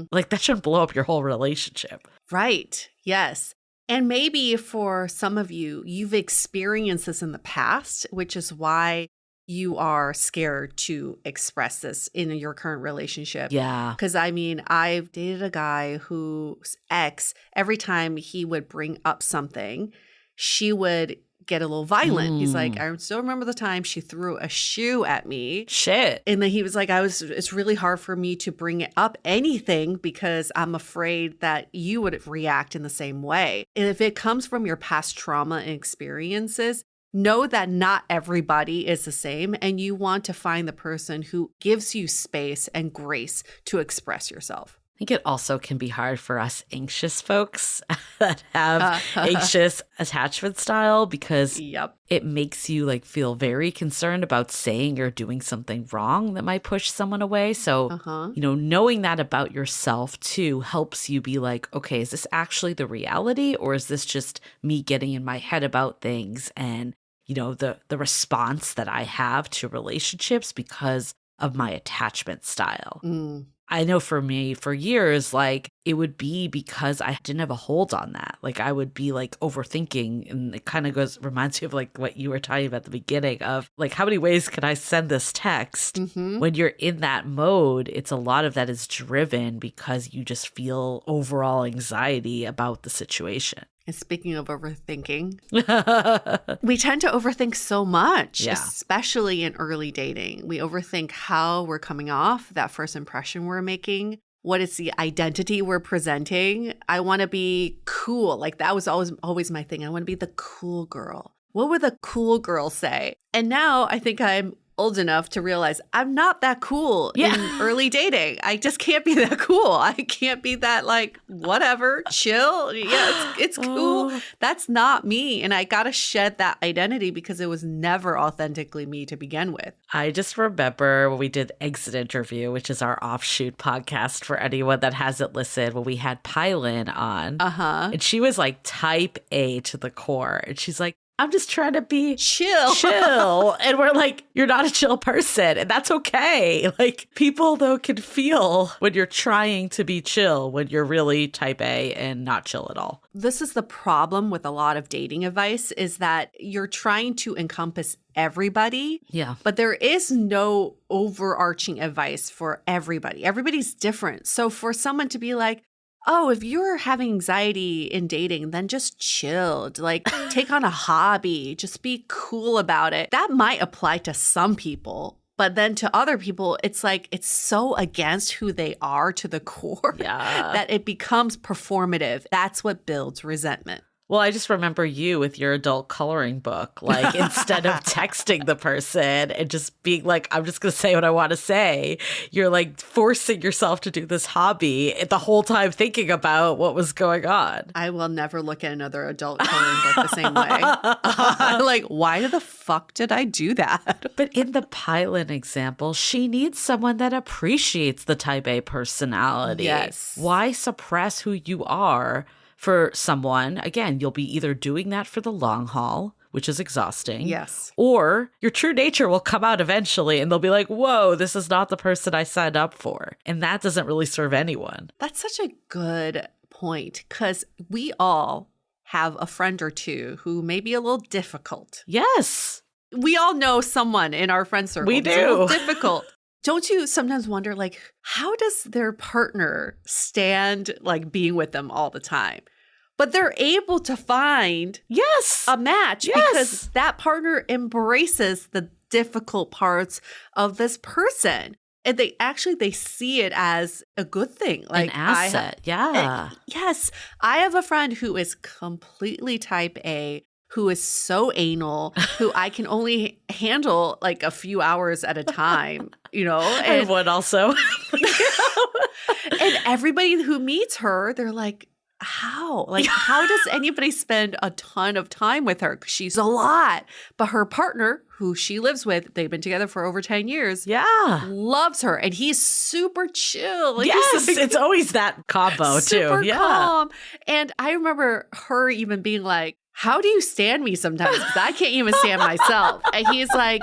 like that shouldn't blow up your whole relationship. Right. Yes. And maybe for some of you, you've experienced this in the past, which is why you are scared to express this in your current relationship. Yeah. Because I mean, I've dated a guy whose ex, every time he would bring up something, she would get a little violent. He's like, I still remember the time she threw a shoe at me. Shit. And then he was like, it's really hard for me to bring up anything because I'm afraid that you would react in the same way. And if it comes from your past trauma and experiences, know that not everybody is the same, and you want to find the person who gives you space and grace to express yourself. I think it also can be hard for us anxious folks that have anxious attachment style because Yep. it makes you like feel very concerned about saying or doing something wrong that might push someone away. So, knowing that about yourself too helps you be like, okay, is this actually the reality or is this just me getting in my head about things and, the response that I have to relationships because of my attachment style? I know for me, for years, like it would be because I didn't have a hold on that. Like I would be like overthinking, and it kind of reminds me of like what you were talking about at the beginning of like, how many ways can I send this text? When you're in that mode, it's a lot of that is driven because you just feel overall anxiety about the situation. And speaking of overthinking, we tend to overthink so much, especially in early dating. We overthink how we're coming off, that first impression we're making. What is the identity we're presenting? I want to be cool. Like that was always my thing. I want to be the cool girl. What would the cool girl say? And now I think I'm old enough to realize I'm not that cool in early dating. I just can't be that cool. I can't be that like, whatever, chill. Yeah, it's cool. That's not me. And I got to shed that identity because it was never authentically me to begin with. I just remember when we did Exit Interview, which is our offshoot podcast for anyone that hasn't listened, when we had Pylon on. And she was like type A to the core. And she's like, I'm just trying to be chill. And we're like, you're not a chill person. And that's okay. Like people though can feel when you're trying to be chill, when you're really type A and not chill at all. This is the problem with a lot of dating advice is that you're trying to encompass everybody. Yeah. But there is no overarching advice for everybody. Everybody's different. So for someone to be like, oh, if you're having anxiety in dating, then just chill. Like, take on a hobby. Just be cool about it. That might apply to some people. But then to other people, it's like it's so against who they are to the core that it becomes performative. That's what builds resentment. Well, I just remember you with your adult coloring book, like instead of texting the person and just being like, I'm just going to say what I want to say, you're like forcing yourself to do this hobby the whole time thinking about what was going on. I will never look at another adult coloring book the same way. Like, why the fuck did I do that? But in the Pylon example, she needs someone that appreciates the type A personality. Yes. Why suppress who you are? For someone, again, you'll be either doing that for the long haul, which is exhausting. Yes. Or your true nature will come out eventually and they'll be like, whoa, this is not the person I signed up for. And that doesn't really serve anyone. That's such a good point because we all have a friend or two who may be a little difficult. Yes. We all know someone in our friend circle. We do. Who's a little difficult. Don't you sometimes wonder, like, how does their partner stand, like, being with them all the time? But they're able to find a match because that partner embraces the difficult parts of this person. And they see it as a good thing. Like an asset. Yes. I have a friend who is completely type A, who is so anal, who I can only handle like a few hours at a time, And I have one also. And everybody who meets her, they're like, how? Like, how does anybody spend a ton of time with her? 'Cause she's a lot. But her partner, who she lives with, they've been together for over 10 years. Loves her. And he's super chill. Like, yes, it's always that combo too. Super calm. And I remember her even being like, how do you stand me sometimes? Because I can't even stand myself. And he's like,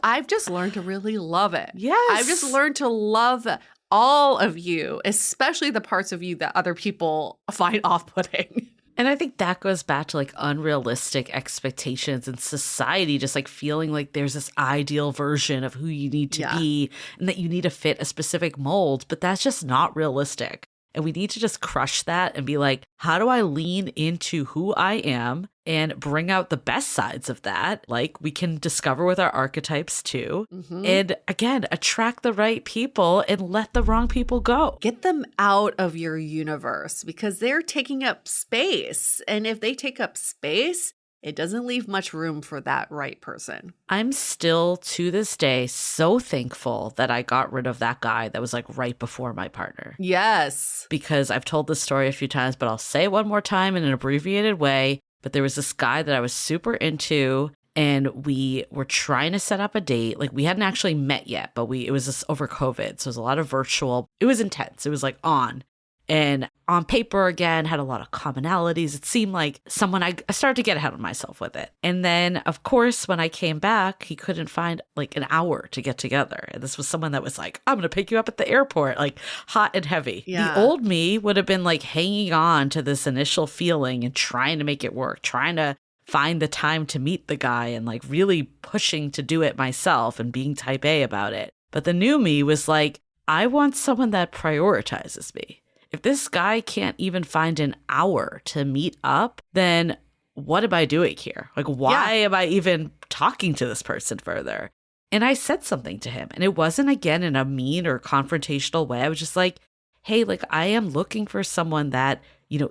I've just learned to really love it. Yes. I've just learned to love all of you, especially the parts of you that other people find off-putting. And I think that goes back to like unrealistic expectations in society, just like feeling like there's this ideal version of who you need to be and that you need to fit a specific mold, but that's just not realistic. And we need to just crush that and be like, how do I lean into who I am and bring out the best sides of that? Like we can discover with our archetypes too. And again, attract the right people and let the wrong people go. Get them out of your universe because they're taking up space. And if they take up space, it doesn't leave much room for that right person. I'm still to this day so thankful that I got rid of that guy that was like right before my partner. Yes. Because I've told this story a few times, but I'll say it one more time in an abbreviated way. But there was this guy that I was super into, and we were trying to set up a date. Like, we hadn't actually met yet, but it was just over COVID. So it was a lot of virtual. It was intense. It was like on. And on paper, again, had a lot of commonalities. It seemed like someone, I started to get ahead of myself with it. And then, of course, when I came back, he couldn't find like an hour to get together. And this was someone that was like, I'm going to pick you up at the airport, like hot and heavy. Yeah. The old me would have been like hanging on to this initial feeling and trying to make it work, trying to find the time to meet the guy and like really pushing to do it myself and being type A about it. But the new me was like, I want someone that prioritizes me. If this guy can't even find an hour to meet up, then what am I doing here? Like, why am I even talking to this person further? And I said something to him, and it wasn't, again, in a mean or confrontational way. I was just like, hey, like, I am looking for someone that,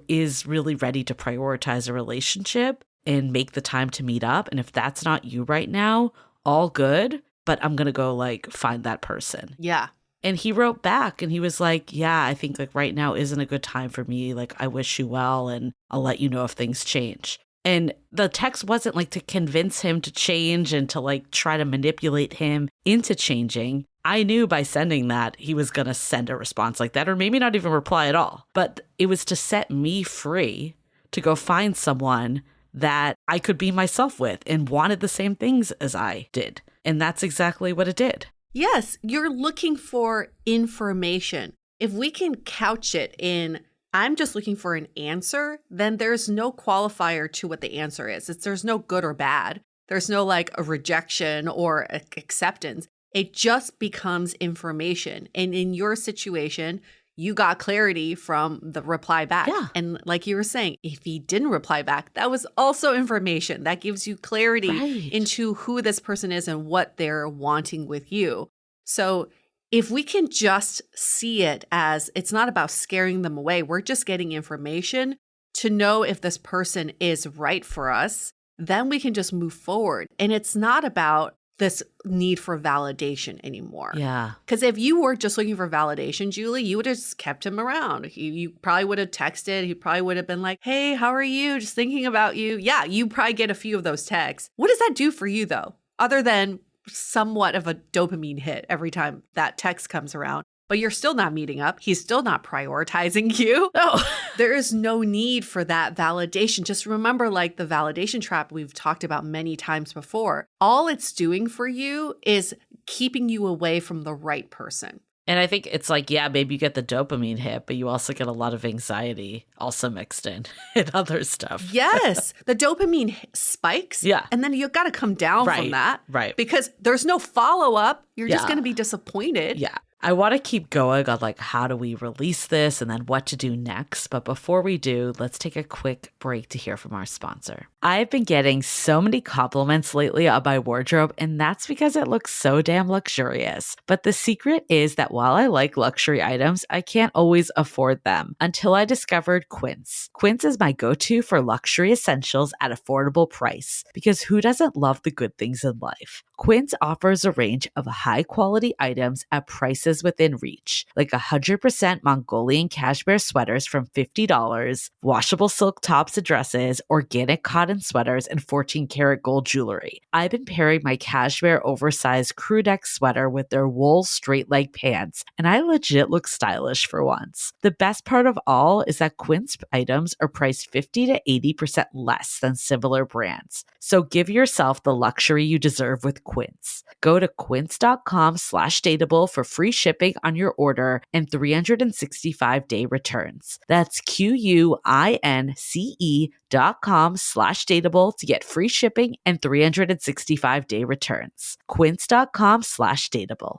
is really ready to prioritize a relationship and make the time to meet up. And if that's not you right now, all good, but I'm going to go like find that person. Yeah. And he wrote back and he was like, yeah, I think like right now isn't a good time for me. Like, I wish you well and I'll let you know if things change. And the text wasn't like to convince him to change and to like try to manipulate him into changing. I knew by sending that he was going to send a response like that, or maybe not even reply at all. But it was to set me free to go find someone that I could be myself with and wanted the same things as I did. And that's exactly what it did. Yes, you're looking for information. If we can couch it in, I'm just looking for an answer, then there's no qualifier to what the answer is. There's no good or bad. There's no like a rejection or acceptance. It just becomes information. And in your situation, you got clarity from the reply back. Yeah. And like you were saying, if he didn't reply back, that was also information. That gives you clarity into who this person is and what they're wanting with you. So if we can just see it as it's not about scaring them away, we're just getting information to know if this person is right for us, then we can just move forward. And it's not about this need for validation anymore. Yeah. Because if you were just looking for validation, Julie, you would have just kept him around. You probably would have texted. He probably would have been like, hey, how are you? Just thinking about you. Yeah, you probably get a few of those texts. What does that do for you, though? Other than somewhat of a dopamine hit every time that text comes around. But you're still not meeting up. He's still not prioritizing you. No. There is no need for that validation. Just remember, like the validation trap we've talked about many times before. All it's doing for you is keeping you away from the right person. And I think it's like, yeah, maybe you get the dopamine hit, but you also get a lot of anxiety also mixed in and other stuff. Yes. The dopamine spikes. Yeah. And then you've got to come down from that. Right. Because there's no follow-up. You're just going to be disappointed. Yeah. I want to keep going on like how do we release this and then what to do next. But before we do, let's take a quick break to hear from our sponsor. I've been getting so many compliments lately on my wardrobe, and that's because it looks so damn luxurious. But the secret is that while I like luxury items, I can't always afford them until I discovered Quince. Quince is my go-to for luxury essentials at affordable price because who doesn't love the good things in life? Quince offers a range of high-quality items at prices within reach, like 100% Mongolian cashmere sweaters from $50, washable silk tops and dresses, organic cotton sweaters, and 14-karat gold jewelry. I've been pairing my cashmere oversized crew neck sweater with their wool straight leg pants, and I legit look stylish for once. The best part of all is that Quince items are priced 50 to 80% less than similar brands. So give yourself the luxury you deserve with Quince. Go to quince.com/dateable for free shipping on your order and 365-day returns. That's QUINCE.com/dateable to get free shipping and 365-day returns. Quince.com/dateable.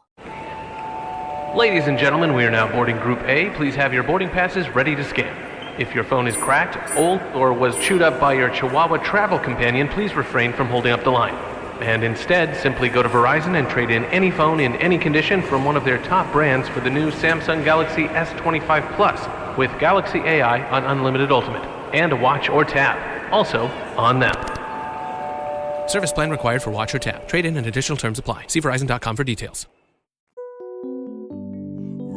Ladies and gentlemen, we are now boarding Group A. Please have your boarding passes ready to scan. If your phone is cracked, old, or was chewed up by your Chihuahua travel companion, please refrain from holding up the line. And instead, simply go to Verizon and trade in any phone in any condition from one of their top brands for the new Samsung Galaxy S25 Plus with Galaxy AI on Unlimited Ultimate and a watch or tab, also on them. Service plan required for watch or tap. Trade-in and additional terms apply. See Verizon.com for details.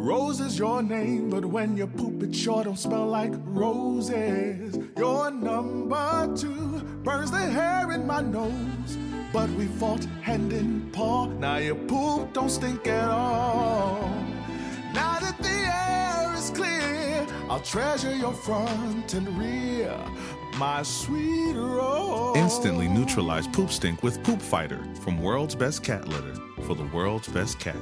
Rose is your name, but when you poop it sure don't smell like roses. Your number 2 burns the hair in my nose, but we fought hand in paw. Now your poop don't stink at all. Now that the air is clear, I'll treasure your front and rear, my sweet Rose. Instantly neutralize poop stink with Poop Fighter from World's Best Cat Litter for the world's best cat.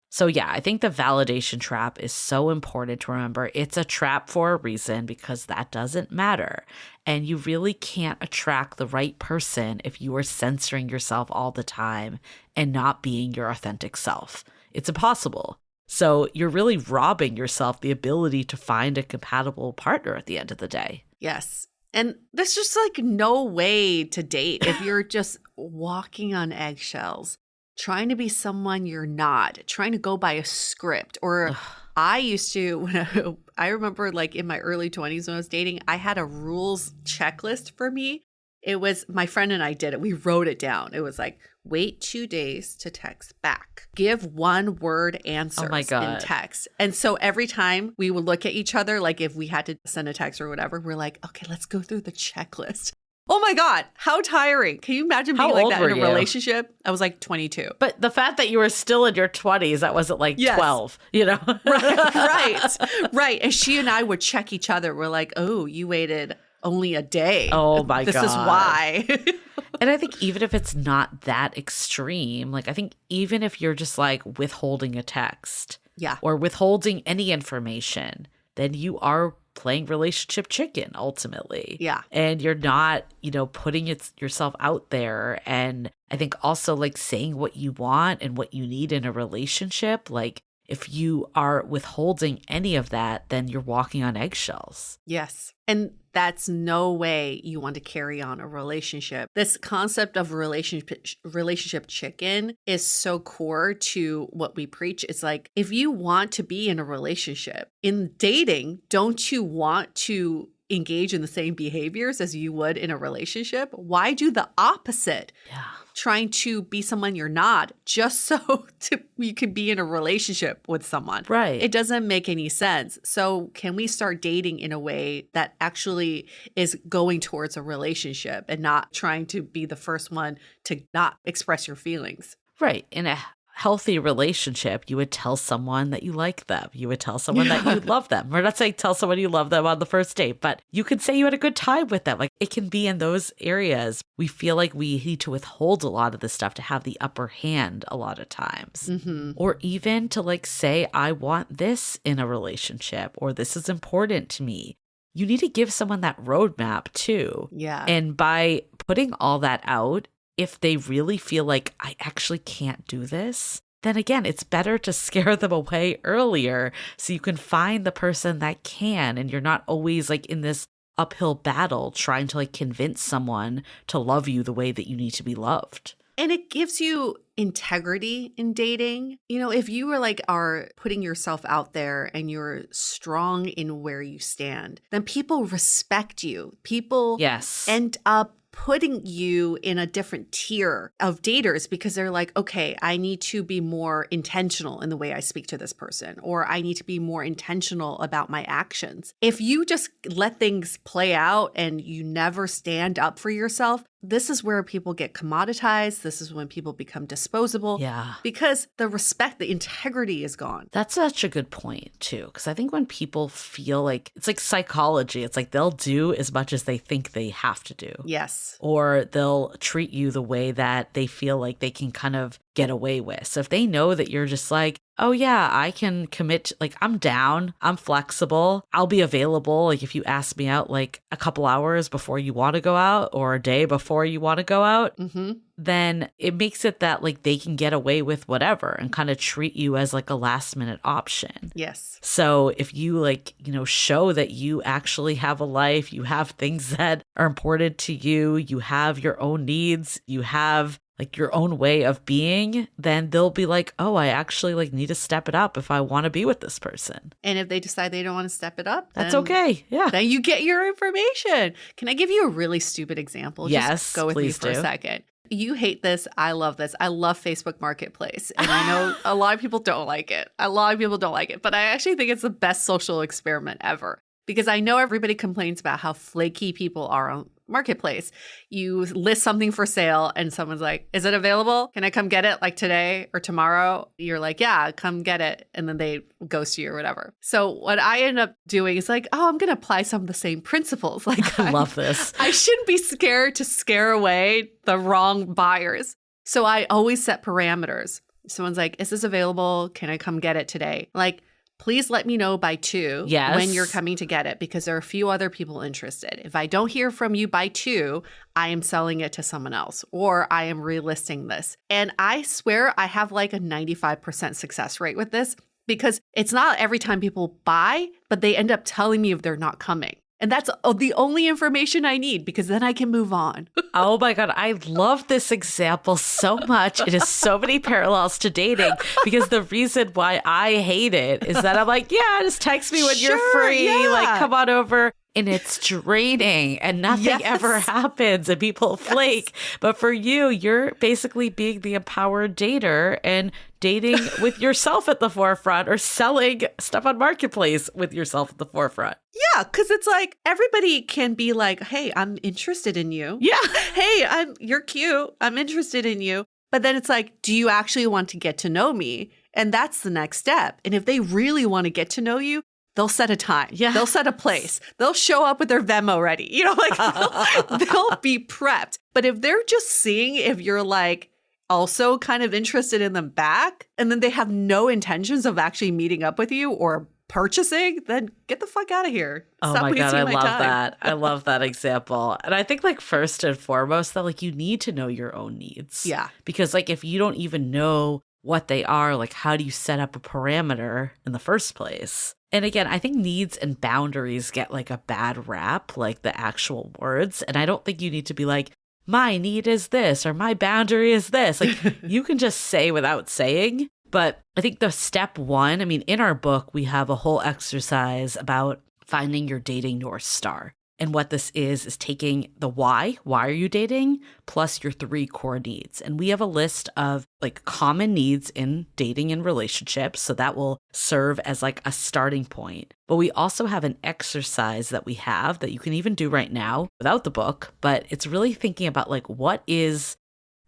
So yeah, I think the validation trap is so important to remember. It's a trap for a reason because that doesn't matter. And you really can't attract the right person if you are censoring yourself all the time and not being your authentic self. It's impossible. So you're really robbing yourself the ability to find a compatible partner at the end of the day. Yes. And there's just like no way to date if you're just walking on eggshells, trying to be someone you're not, trying to go by a script. Or I used to, I remember like in my early 20s when I was dating, I had a rules checklist for me. It was, my friend and I did it. We wrote it down. It was like, wait 2 days to text back. Give 1 word answers in text. And so every time we would look at each other, like if we had to send a text or whatever, we're like, okay, let's go through the checklist. Oh my God, how tiring. Can you imagine being like that in a relationship? I was like 22. But the fact that you were still in your 20s, that wasn't like 12, you know? Right. And she and I would check each other. We're like, oh, you waited only a day. Oh my God. This is why. And I think even if it's not that extreme, like I think even if you're just like withholding a text or withholding any information, then you are playing relationship chicken ultimately. Yeah. And you're not, putting yourself out there. And I think also like saying what you want and what you need in a relationship, like if you are withholding any of that, then you're walking on eggshells. Yes. And that's no way you want to carry on a relationship. This concept of relationship chicken is so core to what we preach. It's like, if you want to be in a relationship, in dating, don't you want to engage in the same behaviors as you would in a relationship? Why do the opposite? Yeah. Trying to be someone you're not just so you can be in a relationship with someone. Right. It doesn't make any sense. So can we start dating in a way that actually is going towards a relationship and not trying to be the first one to not express your feelings? Right. In a healthy relationship, you would tell someone that you like them. You would tell someone that you love them. We're not saying tell someone you love them on the first date, but you could say you had a good time with them. Like it can be in those areas. We feel like we need to withhold a lot of this stuff to have the upper hand a lot of times. Mm-hmm. Or even to like say, I want this in a relationship, or this is important to me. You need to give someone that roadmap too. Yeah. And by putting all that out, if they really feel like I actually can't do this, then again, it's better to scare them away earlier so you can find the person that can, and you're not always like in this uphill battle trying to like convince someone to love you the way that you need to be loved. And it gives you integrity in dating. If you are putting yourself out there and you're strong in where you stand, then people respect you. People end up putting you in a different tier of daters because they're like, okay, I need to be more intentional in the way I speak to this person, or I need to be more intentional about my actions. If you just let things play out and you never stand up for yourself, this is where people get commoditized. This is when people become disposable. Yeah. Because the respect, the integrity is gone. That's such a good point, too. Because I think when people feel like, it's like psychology. It's like they'll do as much as they think they have to do. Yes. Or they'll treat you the way that they feel like they can kind of get away with. So if they know that you're just like, oh yeah, I can commit, like I'm down, I'm flexible, I'll be available. Like if you ask me out like a couple hours before you want to go out or a day before you want to go out, then it makes it that like they can get away with whatever and kind of treat you as like a last minute option. Yes. So if you like, show that you actually have a life, you have things that are important to you, you have your own needs, you have like your own way of being, then they'll be like, oh, I actually like need to step it up if I want to be with this person. And if they decide they don't want to step it up, that's okay. Yeah. Then you get your information. Can I give you a really stupid example? Yes, just go with me for a second. You hate this. I love this. I love Facebook Marketplace. And I know a lot of people don't like it. But I actually think it's the best social experiment ever. Because I know everybody complains about how flaky people are on Marketplace. You list something for sale and someone's like, is it available? Can I come get it like today or tomorrow? You're like, yeah, come get it. And then they ghost you or whatever. So what I end up doing is like, oh, I'm going to apply some of the same principles. Like, I love this. I shouldn't be scared to scare away the wrong buyers. So I always set parameters. Someone's like, is this available? Can I come get it today? Like, please let me know by 2 when you're coming to get it, because there are a few other people interested. If I don't hear from you by 2, I am selling it to someone else, or I am relisting this. And I swear I have like a 95% success rate with this, because it's not every time people buy, but they end up telling me if they're not coming. And that's the only information I need, because then I can move on. Oh my God. I love this example so much. It has so many parallels to dating, because the reason why I hate it is that I'm like, yeah, just text me when you're free. Yeah. Like, come on over. And it's draining and nothing ever happens and people flake. But for you, you're basically being the empowered dater and dating with yourself at the forefront, or selling stuff on Marketplace with yourself at the forefront. Yeah, because it's like everybody can be like, hey, I'm interested in you. Yeah. Hey, you're cute. I'm interested in you. But then it's like, do you actually want to get to know me? And that's the next step. And if they really want to get to know you, they'll set a time. Yeah. They'll set a place. They'll show up with their Venmo ready. You know, like they'll be prepped. But if they're just seeing if you're like also kind of interested in them back, and then they have no intentions of actually meeting up with you or purchasing, then get the fuck out of here. Stop my God, I love that. I love that example. And I think like first and foremost that like you need to know your own needs. Yeah. Because like if you don't even know what they are, like how do you set up a parameter in the first place? And again, I think needs and boundaries get like a bad rap, like the actual words. And I don't think you need to be like, my need is this or my boundary is this. Like you can just say without saying. But I think the step one, I mean, in our book, we have a whole exercise about finding your dating North Star. And what this is taking the why are you dating, plus your 3 core needs. And we have a list of like common needs in dating and relationships. So that will serve as like a starting point. But we also have an exercise that we have that you can even do right now without the book. But it's really thinking about like, what is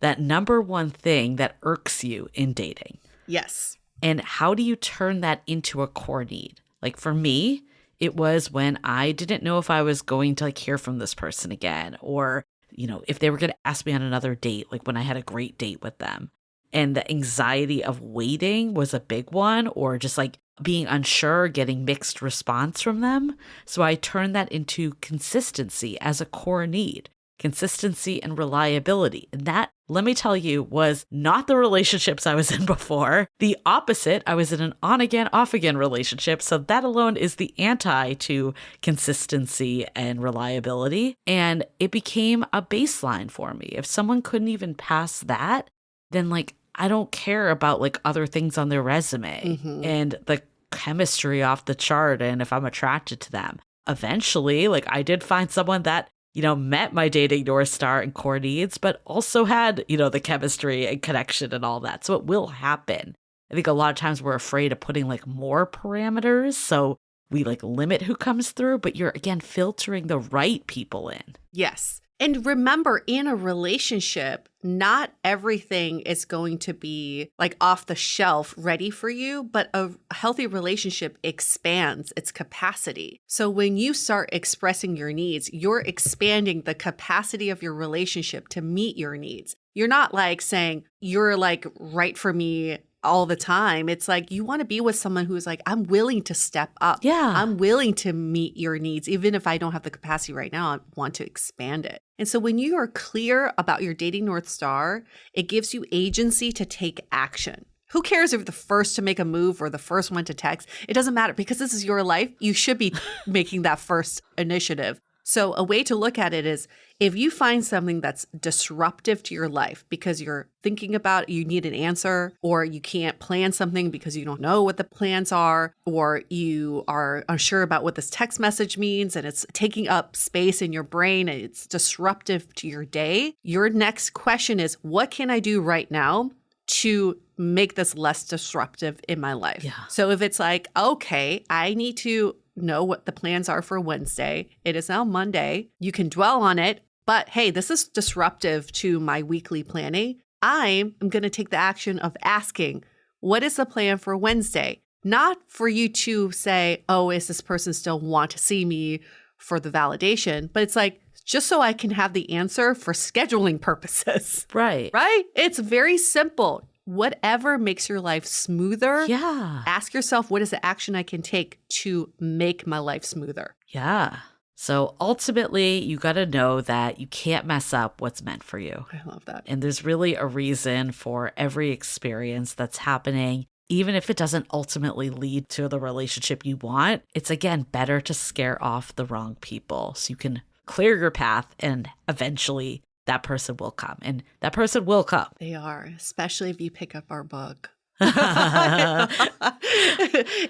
that number one thing that irks you in dating? Yes. And how do you turn that into a core need? Like for me, it was when I didn't know if I was going to like hear from this person again, or, you know, if they were going to ask me on another date, like when I had a great date with them. And the anxiety of waiting was a big one, or just like being unsure, getting mixed response from them. So I turned that into consistency as a core need. Consistency and reliability. And that, let me tell you, was not the relationships I was in before. The opposite, I was in an on-again, off-again relationship. So that alone is the anti to consistency and reliability. And it became a baseline for me. If someone couldn't even pass that, then like, I don't care about like other things on their resume and the chemistry off the chart and if I'm attracted to them. Eventually, like I did find someone that, you know, met my dating North Star and core needs, but also had, you know, the chemistry and connection and all that. So it will happen. I think a lot of times we're afraid of putting like more parameters. So we like limit who comes through, but you're again filtering the right people in. Yes. And remember, in a relationship, not everything is going to be like off the shelf ready for you, but a healthy relationship expands its capacity. So when you start expressing your needs, you're expanding the capacity of your relationship to meet your needs. You're not like saying you're like right for me all the time. It's like you want to be with someone who's like, I'm willing to step up. Yeah. I'm willing to meet your needs. Even if I don't have the capacity right now, I want to expand it. And so when you are clear about your dating North Star, it gives you agency to take action. Who cares if you're the first to make a move or the first one to text? It doesn't matter because this is your life. You should be making that first initiative. So a way to look at it is if you find something that's disruptive to your life because you're thinking about, you need an answer, or you can't plan something because you don't know what the plans are, or you are unsure about what this text message means and it's taking up space in your brain and it's disruptive to your day, your next question is, what can I do right now to make this less disruptive in my life? Yeah. So if it's like, okay, I need to know what the plans are for Wednesday. It is now Monday. You can dwell on it, but hey, this is disruptive to my weekly planning. I am going to take the action of asking, what is the plan for Wednesday? Not for you to say, oh, is this person still want to see me for the validation? But it's like, just so I can have the answer for scheduling purposes. Right. Right? It's very simple. Whatever makes your life smoother, ask yourself, what is the action I can take to make my life smoother? Yeah. So ultimately, you got to know that you can't mess up what's meant for you. I love that. And there's really a reason for every experience that's happening. Even if it doesn't ultimately lead to the relationship you want, it's again better to scare off the wrong people so you can clear your path and eventually that person will come. And that person will come. They are, especially if you pick up our book. It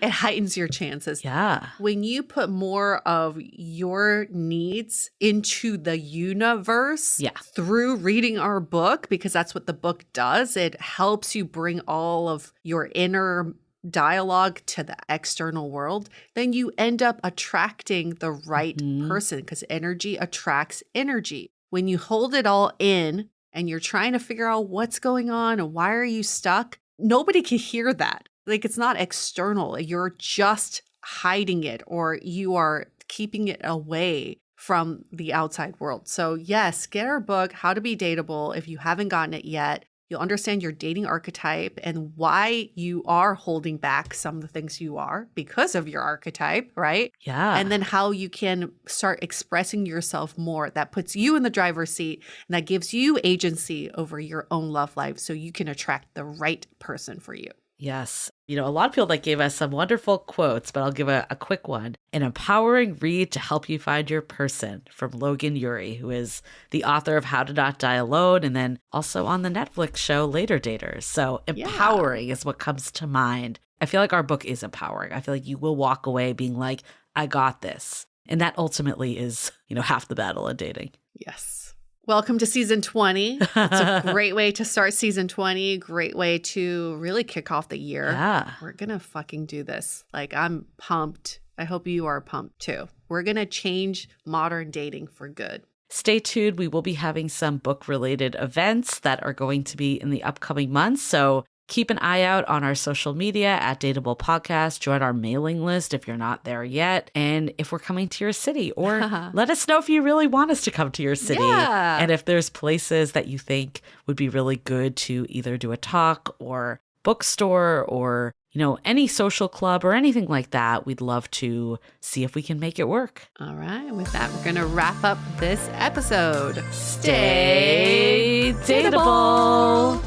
heightens your chances. Yeah. When you put more of your needs into the universe through reading our book, because that's what the book does, it helps you bring all of your inner dialogue to the external world, then you end up attracting the right person, because energy attracts energy. When you hold it all in and you're trying to figure out what's going on and why are you stuck, nobody can hear that. Like, it's not external. You're just hiding it, or you are keeping it away from the outside world. So yes, get our book, How to Be Dateable. If you haven't gotten it yet, you'll understand your dating archetype and why you are holding back some of the things you are because of your archetype, right? Yeah. And then how you can start expressing yourself more. That puts you in the driver's seat and that gives you agency over your own love life so you can attract the right person for you. Yes. You know, a lot of people that gave us some wonderful quotes, but I'll give a quick one. An empowering read to help you find your person, from Logan Ury, who is the author of How to Not Die Alone and then also on the Netflix show Later Daters. So empowering is what comes to mind. I feel like our book is empowering. I feel like you will walk away being like, I got this. And that ultimately is, you know, half the battle in dating. Yes. Welcome to season 20. It's a great way to start season 20. Great way to really kick off the year. Yeah. We're going to fucking do this. Like, I'm pumped. I hope you are pumped too. We're going to change modern dating for good. Stay tuned. We will be having some book-related events that are going to be in the upcoming months. So keep an eye out on our social media at Dateable Podcast. Join our mailing list if you're not there yet. And if we're coming to your city, or let us know if you really want us to come to your city. Yeah. And if there's places that you think would be really good to either do a talk or bookstore or, you know, any social club or anything like that, we'd love to see if we can make it work. All right. With that, we're going to wrap up this episode. Stay dateable.